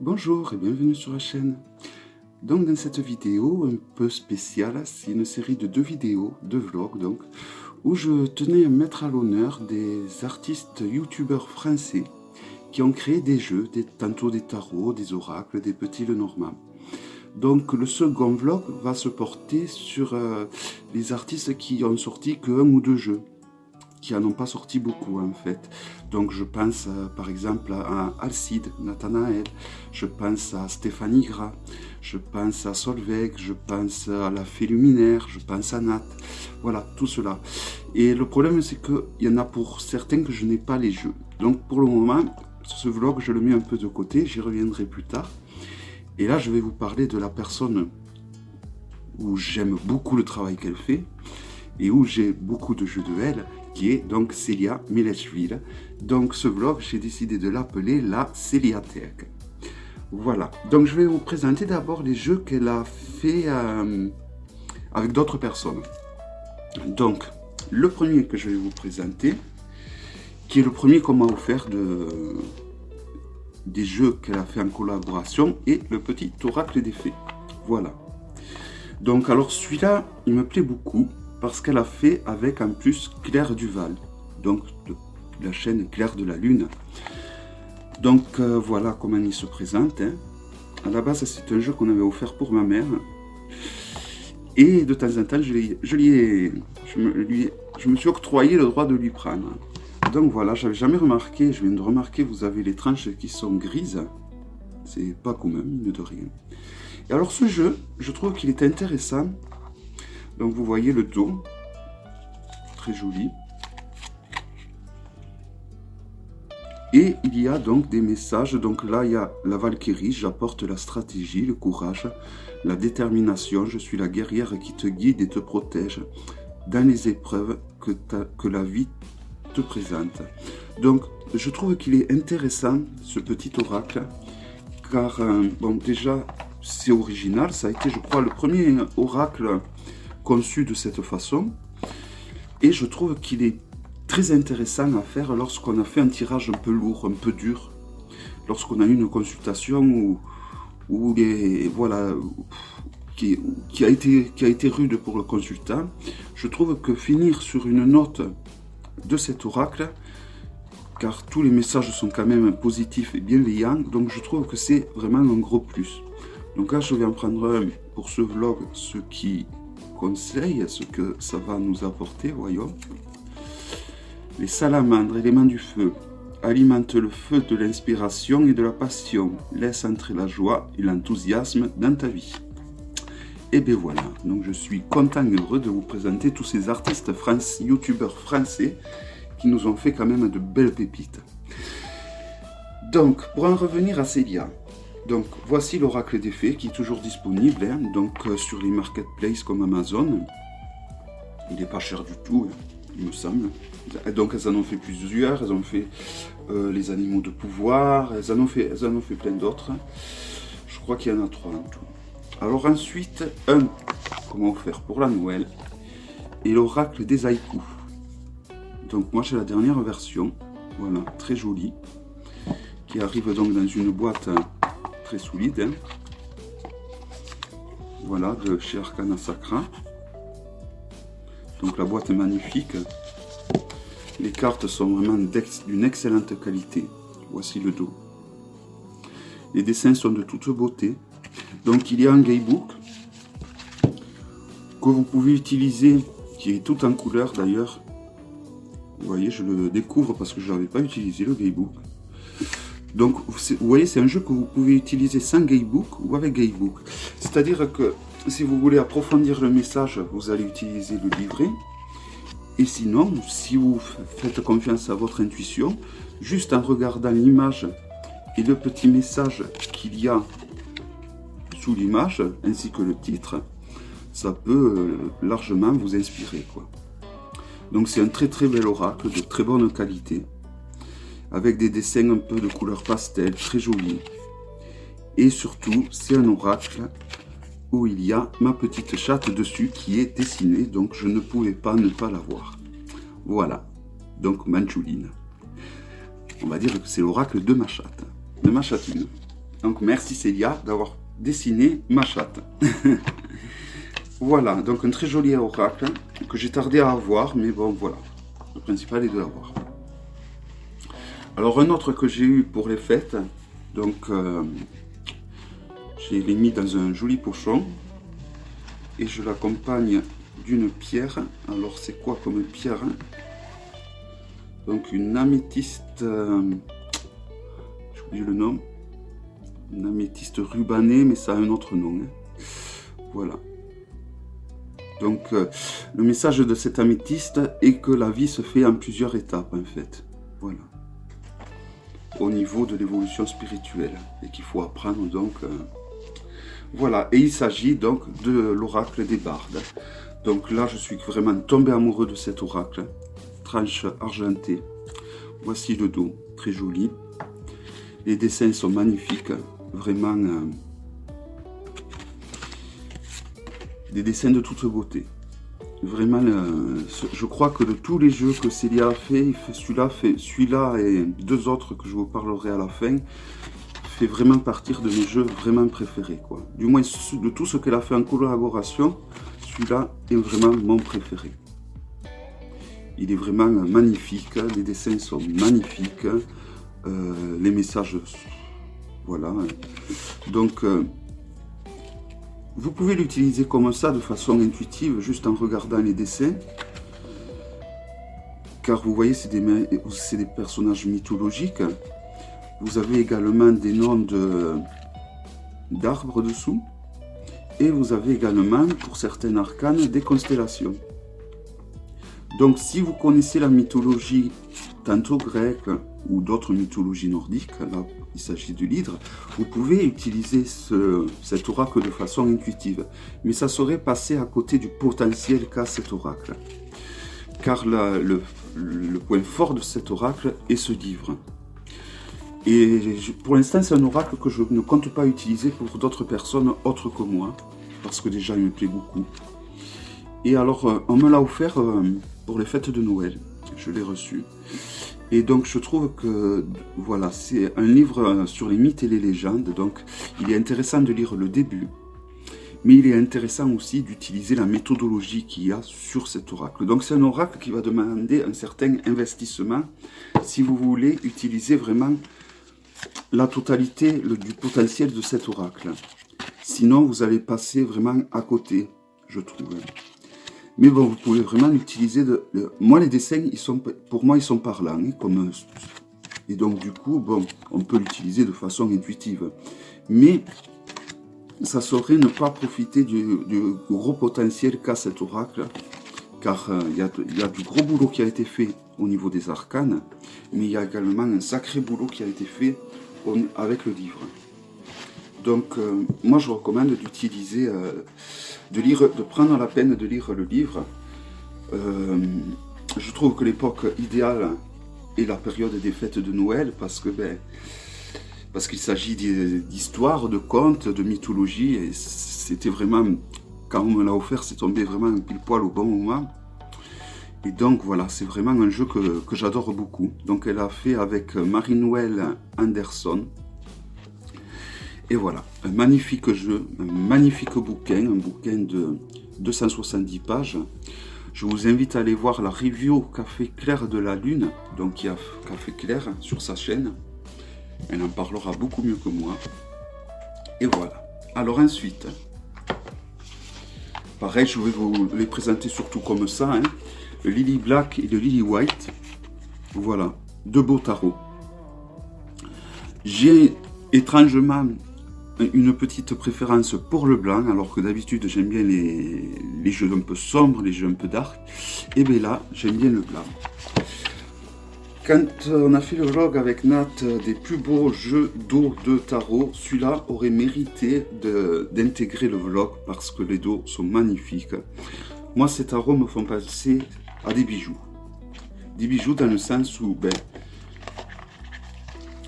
Bonjour et bienvenue sur la chaîne. Donc dans cette vidéo un peu spéciale, c'est une série de 2 vidéos, 2 vlogs donc, où je tenais à mettre à l'honneur des artistes youtubeurs français qui ont créé des jeux, tantôt des tarots, des oracles, des petits Lenormand. Donc le second vlog va se porter sur les artistes qui ont sorti que 1 ou 2 jeux, qui n'en ont pas sorti beaucoup en fait. Donc je pense par exemple à Alcide, Nathanaël, je pense à Stéphanie Gras, je pense à Solveig, je pense à la Fée Luminaire, je pense à Nat, voilà, tout cela. Et le problème c'est qu'il y en a pour certains que je n'ai pas les jeux. Donc pour le moment, ce vlog je le mets un peu de côté, j'y reviendrai plus tard. Et là je vais vous parler de la personne où j'aime beaucoup le travail qu'elle fait, et où j'ai beaucoup de jeux de elle, qui est donc Célia Mileshvili. Donc ce vlog, j'ai décidé de l'appeler la Céliathèque. Voilà, donc je vais vous présenter d'abord les jeux qu'elle a fait avec d'autres personnes. Donc, le premier que je vais vous présenter, qui est le premier qu'on m'a offert des jeux qu'elle a fait en collaboration, est le petit Oracle des Fées. Voilà. Donc alors celui-là, il me plaît beaucoup, parce qu'elle a fait avec en plus Claire Duval, donc de la chaîne Claire de la Lune. Donc voilà comment il se présente. À la base, c'est un jeu qu'on avait offert pour ma mère. Et de temps en temps, je me suis octroyé le droit de lui prendre. Donc voilà, j'avais jamais remarqué, je viens de remarquer, vous avez les tranches qui sont grises. C'est pas commun, mine de rien. Et alors ce jeu, je trouve qu'il est intéressant. Donc vous voyez le dos, très joli. Et il y a donc des messages. Donc là, il y a la Valkyrie, j'apporte la stratégie, le courage, la détermination. Je suis la guerrière qui te guide et te protège dans les épreuves que la vie te présente. Donc je trouve qu'il est intéressant, ce petit oracle, car bon, déjà, c'est original. Ça a été, je crois, le premier oracle conçu de cette façon, et je trouve qu'il est très intéressant à faire lorsqu'on a fait un tirage un peu lourd, un peu dur, lorsqu'on a eu une consultation voilà, qui a été rude pour le consultant. Je trouve que finir sur une note de cet oracle, car tous les messages sont quand même positifs et bienveillants, donc je trouve que c'est vraiment un gros plus. Donc là, je vais en prendre un pour ce vlog, ce qui conseille, ce que ça va nous apporter, voyons. Les salamandres, éléments du feu, alimentent le feu de l'inspiration et de la passion. Laisse entrer la joie et l'enthousiasme dans ta vie. Et bien voilà, donc je suis content et heureux de vous présenter tous ces artistes youtubeurs français qui nous ont fait quand même de belles pépites. Donc, pour en revenir à Célia, donc voici l'oracle des fées qui est toujours disponible, hein, donc sur les marketplaces comme Amazon. Il n'est pas cher du tout, hein, il me semble. Donc elles en ont fait plusieurs, elles ont fait les animaux de pouvoir, elles en ont fait plein d'autres. Je crois qu'il y en a 3 en tout. Alors ensuite, comment faire pour la Noël, et l'oracle des haïkus. Donc moi j'ai la dernière version, voilà, très jolie, qui arrive donc dans une boîte très solide, hein. Voilà, de chez Arcana Sacra. Donc la boîte est magnifique. Les cartes sont vraiment d'une excellente qualité. Voici le dos. Les dessins sont de toute beauté. Donc il y a un gayebook que vous pouvez utiliser, qui est tout en couleur d'ailleurs. Vous voyez, je le découvre parce que je n'avais pas utilisé le gayebook. Donc vous voyez, c'est un jeu que vous pouvez utiliser sans gayebook ou avec gayebook. C'est-à-dire que si vous voulez approfondir le message, vous allez utiliser le livret. Et sinon, si vous faites confiance à votre intuition, juste en regardant l'image et le petit message qu'il y a sous l'image, ainsi que le titre, ça peut largement vous inspirer, quoi. Donc c'est un très très bel oracle, de très bonne qualité, avec des dessins un peu de couleur pastel, très jolis. Et surtout, c'est un oracle où il y a ma petite chatte dessus qui est dessinée, donc je ne pouvais pas ne pas la voir. Voilà, donc Manchouline. On va dire que c'est l'oracle de ma chatte, de ma chatine. Donc merci Célia d'avoir dessiné ma chatte. Voilà, donc un très joli oracle que j'ai tardé à avoir, mais bon voilà, le principal est de l'avoir. Alors un autre que j'ai eu pour les fêtes, donc je l'ai mis dans un joli pochon et je l'accompagne d'une pierre. Alors c'est quoi comme pierre? Donc une améthyste, j'ai oublié le nom, une améthyste rubanée, mais ça a un autre nom. Voilà. Donc le message de cette améthyste est que la vie se fait en plusieurs étapes en fait. Voilà. Au niveau de l'évolution spirituelle et qu'il faut apprendre donc. Voilà, et il s'agit donc de l'oracle des bardes. Donc là, je suis vraiment tombé amoureux de cet oracle. Tranche argentée. Voici le dos, très joli. Les dessins sont magnifiques, vraiment des dessins de toute beauté. Vraiment, je crois que de tous les jeux que Célia a fait celui-là et deux autres que je vous parlerai à la fin, fait vraiment partir de mes jeux vraiment préférés, quoi. Du moins, de tout ce qu'elle a fait en collaboration, celui-là est vraiment mon préféré. Il est vraiment magnifique, les dessins sont magnifiques, les messages, voilà. Donc, vous pouvez l'utiliser comme ça, de façon intuitive, juste en regardant les dessins. Car vous voyez, c'est des personnages mythologiques. Vous avez également des noms d'arbres dessous. Et vous avez également, pour certains arcanes, des constellations. Donc, si vous connaissez la mythologie, tantôt grecque ou d'autres mythologies nordiques, là il s'agit de l'hydre, vous pouvez utiliser cet oracle de façon intuitive. Mais ça serait passer à côté du potentiel qu'a cet oracle. Car le point fort de cet oracle est ce livre. Et pour l'instant, c'est un oracle que je ne compte pas utiliser pour d'autres personnes autres que moi, parce que déjà, il me plaît beaucoup. Et alors, on me l'a offert pour les fêtes de Noël. Je l'ai reçu. Et donc, je trouve que, voilà, c'est un livre sur les mythes et les légendes. Donc, il est intéressant de lire le début. Mais il est intéressant aussi d'utiliser la méthodologie qu'il y a sur cet oracle. Donc, c'est un oracle qui va demander un certain investissement si vous voulez utiliser vraiment la totalité du potentiel de cet oracle. Sinon, vous allez passer vraiment à côté, je trouve. Mais bon, vous pouvez vraiment l'utiliser. Moi, les dessins, pour moi, ils sont parlants. Et donc, du coup, bon, on peut l'utiliser de façon intuitive. Mais ça serait ne pas profiter du gros potentiel qu'a cet oracle. Car il y a du gros boulot qui a été fait au niveau des arcanes. Mais il y a également un sacré boulot qui a été fait avec le livre. Donc, moi, je recommande d'utiliser, de prendre la peine de lire le livre. Je trouve que l'époque idéale est la période des fêtes de Noël, parce qu'il s'agit d'histoires, de contes, de mythologie, et c'était vraiment, quand on me l'a offert, c'est tombé vraiment pile poil au bon moment. Et donc voilà, c'est vraiment un jeu que j'adore beaucoup. Donc elle a fait avec Marie-Noël Anderson. Et voilà, un magnifique jeu, un magnifique bouquin, un bouquin de 270 pages. Je vous invite à aller voir la review qu'a fait Claire de la Lune, donc qu'a fait Claire sur sa chaîne. Elle en parlera beaucoup mieux que moi. Et voilà. Alors ensuite, pareil, je vais vous les présenter surtout comme ça, hein. Le Lily Black et le Lily White. Voilà, deux beaux tarots. J'ai étrangement une petite préférence pour le blanc, alors que d'habitude j'aime bien les jeux un peu sombres, les jeux un peu dark. Et bien là, j'aime bien le blanc. Quand on a fait le vlog avec Nat des plus beaux jeux d'eau de tarot, celui-là aurait mérité d'intégrer le vlog parce que les dos sont magnifiques. Moi, ces tarots me font penser à des bijoux. Des bijoux dans le sens où,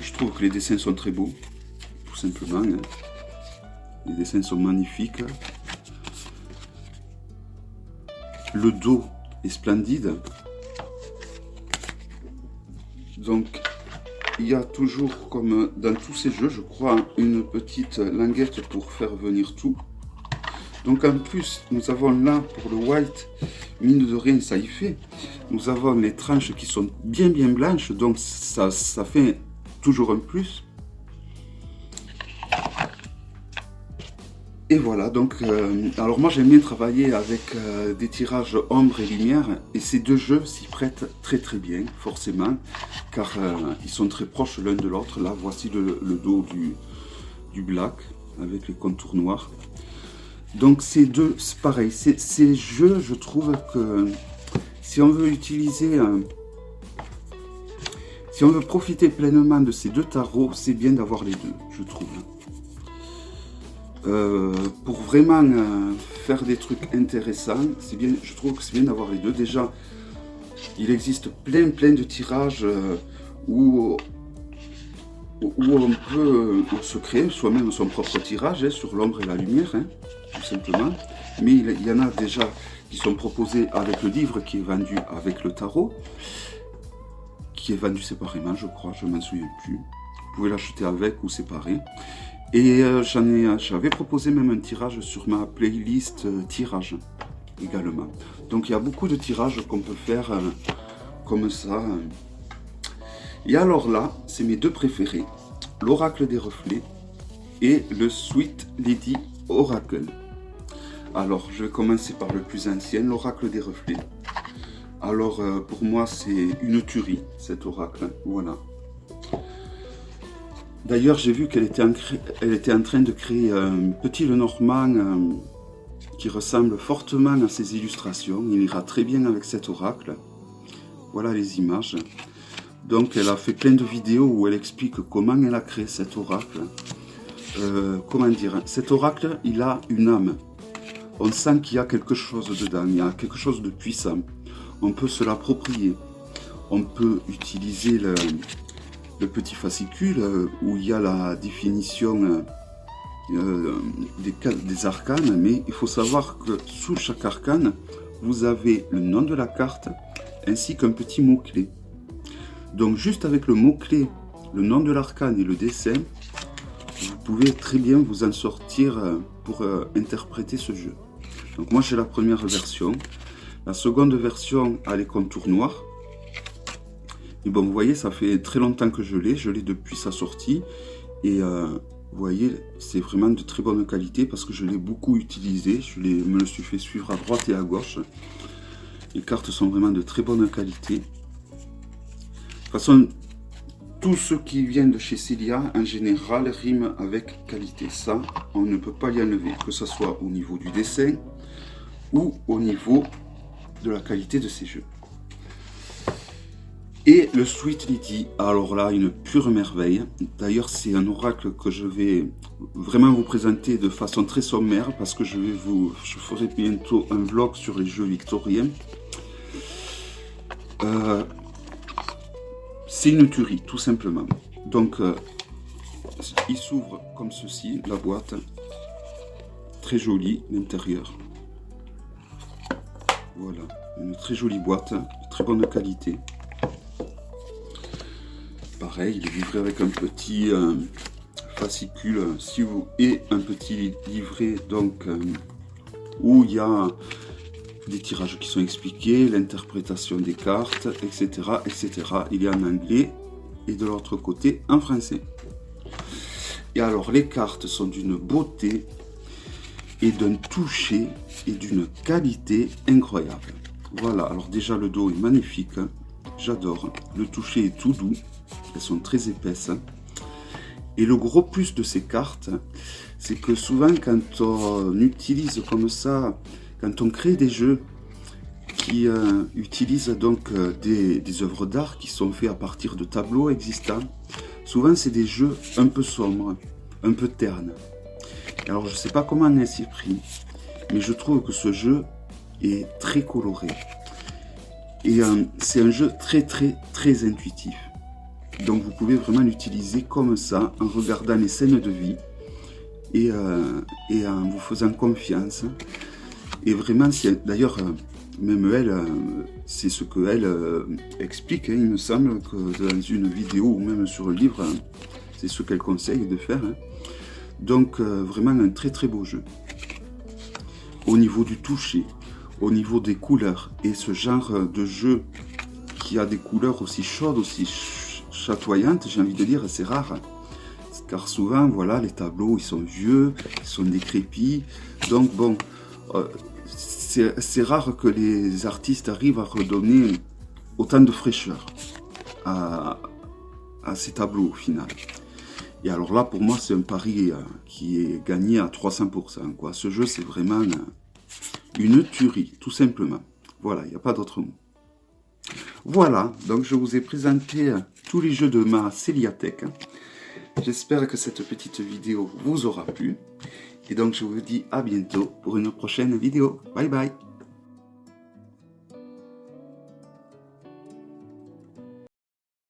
je trouve que les dessins sont très beaux, tout simplement. Hein. Les dessins sont magnifiques. Le dos est splendide. Donc, il y a toujours, comme dans tous ces jeux, je crois, une petite languette pour faire venir tout. Donc en plus, nous avons là, pour le white, mine de rien, ça y fait. Nous avons les tranches qui sont bien blanches, donc ça fait toujours un plus. Et voilà, donc, alors moi j'aime bien travailler avec des tirages ombre et lumière, et ces deux jeux s'y prêtent très bien, forcément, car ils sont très proches l'un de l'autre. Là, voici le dos du black, avec les contours noirs. Donc ces deux, c'est pareil, ces jeux, je trouve que si on veut utiliser, si on veut profiter pleinement de ces deux tarots, c'est bien d'avoir les deux, je trouve. Pour vraiment faire des trucs intéressants, c'est bien, je trouve que c'est bien d'avoir les deux. Déjà, il existe plein de tirages où on peut se créer soi-même son propre tirage sur l'ombre et la lumière, tout simplement. Mais il y en a déjà qui sont proposés avec le livre qui est vendu avec le tarot, qui est vendu séparément, je crois, je ne m'en souviens plus. Vous pouvez l'acheter avec ou séparé. Et j'avais proposé même un tirage sur ma playlist tirage également. Donc il y a beaucoup de tirages qu'on peut faire comme ça. Et alors là, c'est mes deux préférés, l'Oracle des Reflets et le Sweet Lady Oracle. Alors je vais commencer par le plus ancien, l'Oracle des Reflets. Alors pour moi c'est une tuerie cet oracle, voilà. D'ailleurs, j'ai vu qu'elle était en train de créer un petit Lenormand qui ressemble fortement à ses illustrations. Il ira très bien avec cet oracle. Voilà les images. Donc, elle a fait plein de vidéos où elle explique comment elle a créé cet oracle. Comment dire, cet oracle, il a une âme. On sent qu'il y a quelque chose dedans, il y a quelque chose de puissant. On peut se l'approprier. On peut utiliser le petit fascicule où il y a la définition des arcanes, mais il faut savoir que sous chaque arcane, vous avez le nom de la carte ainsi qu'un petit mot-clé. Donc juste avec le mot-clé, le nom de l'arcane et le dessin, vous pouvez très bien vous en sortir pour interpréter ce jeu. Donc moi j'ai la première version. La seconde version a les contours noirs. Et bon, vous voyez, ça fait très longtemps que je l'ai depuis sa sortie. Et vous voyez, c'est vraiment de très bonne qualité parce que je l'ai beaucoup utilisé. Me le suis fait suivre à droite et à gauche. Les cartes sont vraiment de très bonne qualité. De toute façon, tout ce qui vient de chez Celia, en général, rime avec qualité. Ça, on ne peut pas y enlever, que ce soit au niveau du dessin ou au niveau de la qualité de ces jeux. Et le Sweet Lady, alors là, une pure merveille. D'ailleurs, c'est un oracle que je vais vraiment vous présenter de façon très sommaire parce que je ferai bientôt un vlog sur les jeux victoriens. C'est une tuerie, tout simplement. Donc, il s'ouvre comme ceci, la boîte. Très jolie, l'intérieur. Voilà, une très jolie boîte, de très bonne qualité. Pareil, il est livré avec un petit fascicule et un petit livret donc où il y a des tirages qui sont expliqués, l'interprétation des cartes, etc., etc. Il y a en anglais et de l'autre côté en français. Et alors les cartes sont d'une beauté et d'un toucher et d'une qualité incroyable. Voilà, alors déjà le dos est magnifique, j'adore. Le toucher est tout doux. Elles sont très épaisses. Et le gros plus de ces cartes, c'est que souvent quand on utilise comme ça, quand on crée des jeux qui utilisent donc des œuvres d'art qui sont faits à partir de tableaux existants, souvent c'est des jeux un peu sombres, un peu ternes. Alors je ne sais pas comment on s'y est pris, mais je trouve que ce jeu est très coloré. Et c'est un jeu très intuitif. Donc vous pouvez vraiment l'utiliser comme ça, en regardant les scènes de vie et en vous faisant confiance. Et vraiment, d'ailleurs, Même elle, c'est ce qu'elle explique. Hein. Il me semble que dans une vidéo ou même sur le livre, c'est ce qu'elle conseille de faire. Hein. Donc vraiment un très très beau jeu. Au niveau du toucher, au niveau des couleurs, et ce genre de jeu qui a des couleurs aussi chaudes, aussi chatoyantes, j'ai envie de dire, c'est rare. Car souvent, voilà, les tableaux, ils sont vieux, ils sont décrépits. Donc bon, c'est rare que les artistes arrivent à redonner autant de fraîcheur à ces tableaux au final. Et alors là, pour moi, c'est un pari qui est gagné à 300%. Quoi. Ce jeu, c'est vraiment une tuerie, tout simplement. Voilà, il n'y a pas d'autre mot. Voilà, donc je vous ai présenté tous les jeux de ma Celiatech. J'espère que cette petite vidéo vous aura plu. Et donc je vous dis à bientôt pour une prochaine vidéo. Bye bye.